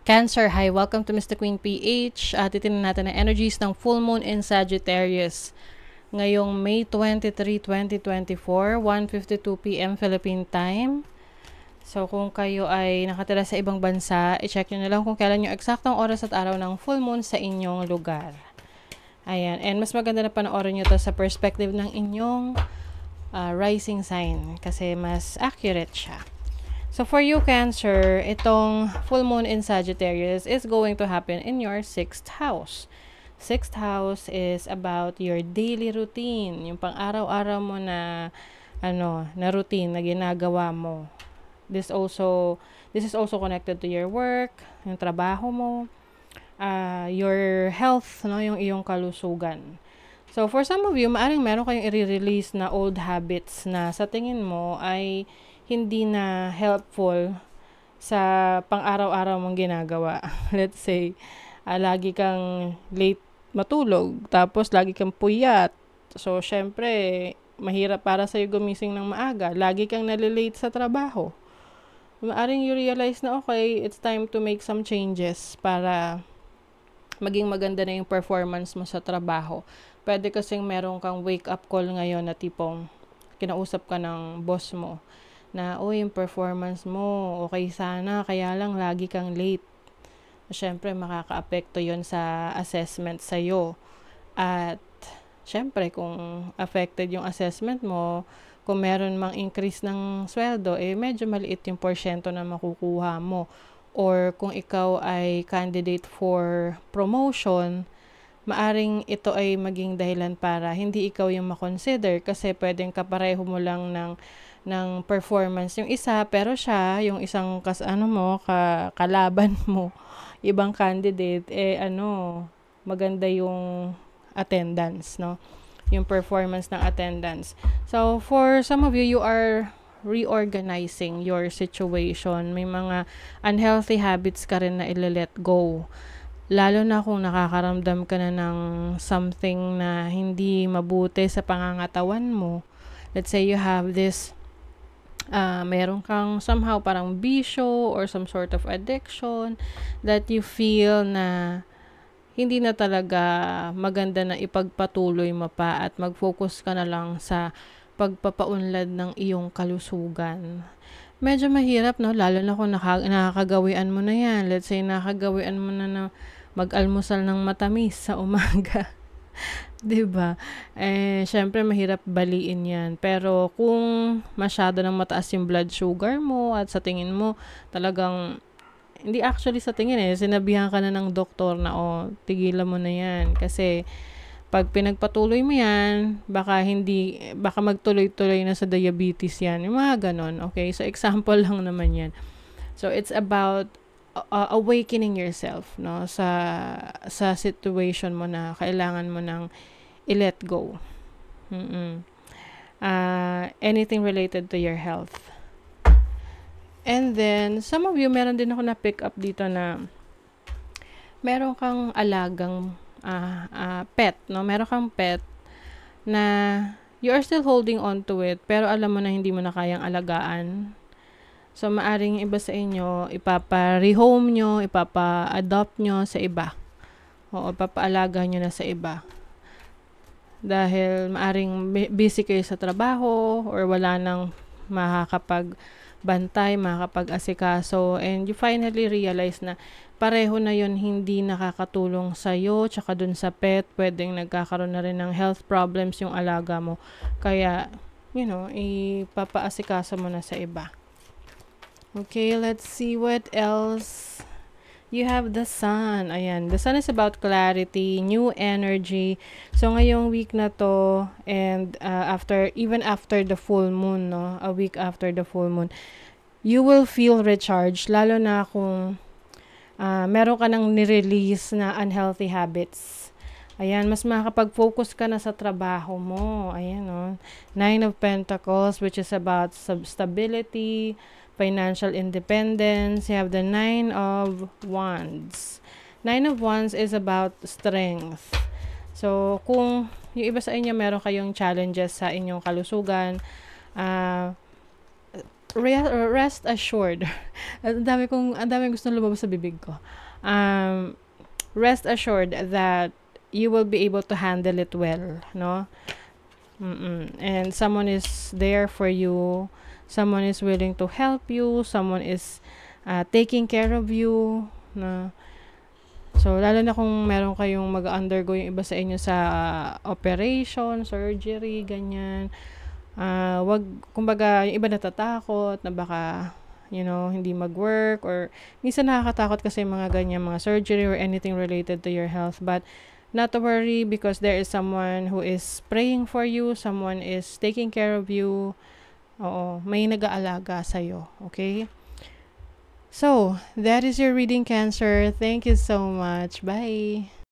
Cancer, hi. Welcome to Mr. Queen PH. Titingnan natin ang energies ng full moon in Sagittarius. Ngayong May 23, 2024, 1:52 p.m. Philippine time. So, kung kayo ay nakatira sa ibang bansa, i-check nyo na lang kung kailan yung eksaktong oras at araw ng full moon sa inyong lugar. Ayan. And mas maganda na panoorin nyo to sa perspective ng inyong rising sign kasi mas accurate siya. So for you, Cancer, itong full moon in Sagittarius is going to happen in your 6th house. 6th house is about your daily routine, yung pang-araw-araw mo na na routine na ginagawa mo. This is also connected to your work, yung trabaho mo, your health, no, yung iyong kalusugan. So for some of you, maaring meron kayong i-release na old habits na sa tingin mo ay hindi na helpful sa pang-araw-araw mong ginagawa. Let's say, lagi kang late matulog, tapos lagi kang puyat. So, syempre, mahirap para sa'yo gumising ng maaga. Lagi kang nalilate sa trabaho. Maaring you realize na, okay, it's time to make some changes para maging maganda na yung performance mo sa trabaho. Pwede kasing meron kang wake-up call ngayon na tipong kinausap ka ng boss mo na, yung performance mo, okay sana, kaya lang lagi kang late. Siyempre, makaka-apekto yon sa assessment sa'yo. At, siyempre, kung affected yung assessment mo, kung meron mang increase ng sweldo, medyo maliit yung porsyento na makukuha mo. Or, kung ikaw ay candidate for promotion, maaring ito ay maging dahilan para hindi ikaw yung makonsider kasi pwedeng kapareho mo lang ng performance yung isa, pero siya, yung isang kalaban mo, ibang candidate, maganda yung attendance, no? Yung performance ng attendance. So, for some of you, you are reorganizing your situation. May mga unhealthy habits ka rin na ile-let go. Lalo na kung nakakaramdam ka na ng something na hindi mabuti sa pangangatawan mo. Let's say you have this meron kang somehow parang bisyo or some sort of addiction that you feel na hindi na talaga maganda na ipagpatuloy mo pa at mag-focus ka na lang sa pagpapaunlad ng iyong kalusugan. Medyo mahirap, no? Lalo na kung nakakagawian mo na yan. Let's say, nakakagawian mo na mag-almusal ng matamis sa umaga. 'Di ba? Syempre mahirap baliin 'yan. Pero kung masyado nang mataas yung blood sugar mo at sa tingin mo talagang hindi actually sa tingin sinabihan ka na ng doktor na tigilan mo na 'yan kasi pag pinagpatuloy mo 'yan, baka magtuloy-tuloy na sa diabetes 'yan. Yung mga ganon. Okay? So example lang naman 'yan. So it's about awakening yourself, no, sa situation mo na kailangan mo ng i-let go. Anything related to your health. And then some of you, meron din ako na pick up dito na meron kang alagang pet, no, meron kang pet na you are still holding on to it pero alam mo na hindi mo na kayang alagaan. So, maaring iba sa inyo, ipapa-rehome nyo, ipapa-adopt nyo sa iba. O ipapaalaga nyo na sa iba. Dahil maaring busy kayo sa trabaho or wala nang makakapagbantay, makakapag-asikaso. And you finally realize na pareho na yon hindi nakakatulong sa'yo, tsaka dun sa pet, pwedeng nagkakaroon na rin ng health problems yung alaga mo. Kaya, ipapaasikaso mo na sa iba. Okay, let's see what else. You have the sun. Ayan, the sun is about clarity, new energy. So, ngayong week na to, and even after the full moon, no, a week after the full moon, you will feel recharged, lalo na kung meron ka nang nirelease na unhealthy habits. Ayan, mas makakapag-focus ka na sa trabaho mo. Ayan, no. 9 of Pentacles, which is about stability, financial independence. You have the 9 of Wands. 9 of Wands is about strength. So, kung yung iba sa inyo meron kayong challenges sa inyong kalusugan, rest assured. Ang dami gustong lumabas sa bibig ko. Um, Rest assured that you will be able to handle it well, no? And someone is there for you. Someone is willing to help you. Someone is taking care of you, no? So, lalo na kung meron kayong mag-undergo yung iba sa inyo sa operation, surgery, ganyan. Wag, kumbaga, yung iba natatakot na baka, hindi mag-work, or minsan nakakatakot kasi yung mga ganyan, mga surgery or anything related to your health. But, not to worry, because there is someone who is praying for you, someone is taking care of you. Oo, may nag-aalaga sa'yo, okay? So, that is your reading, Cancer. Thank you so much. Bye!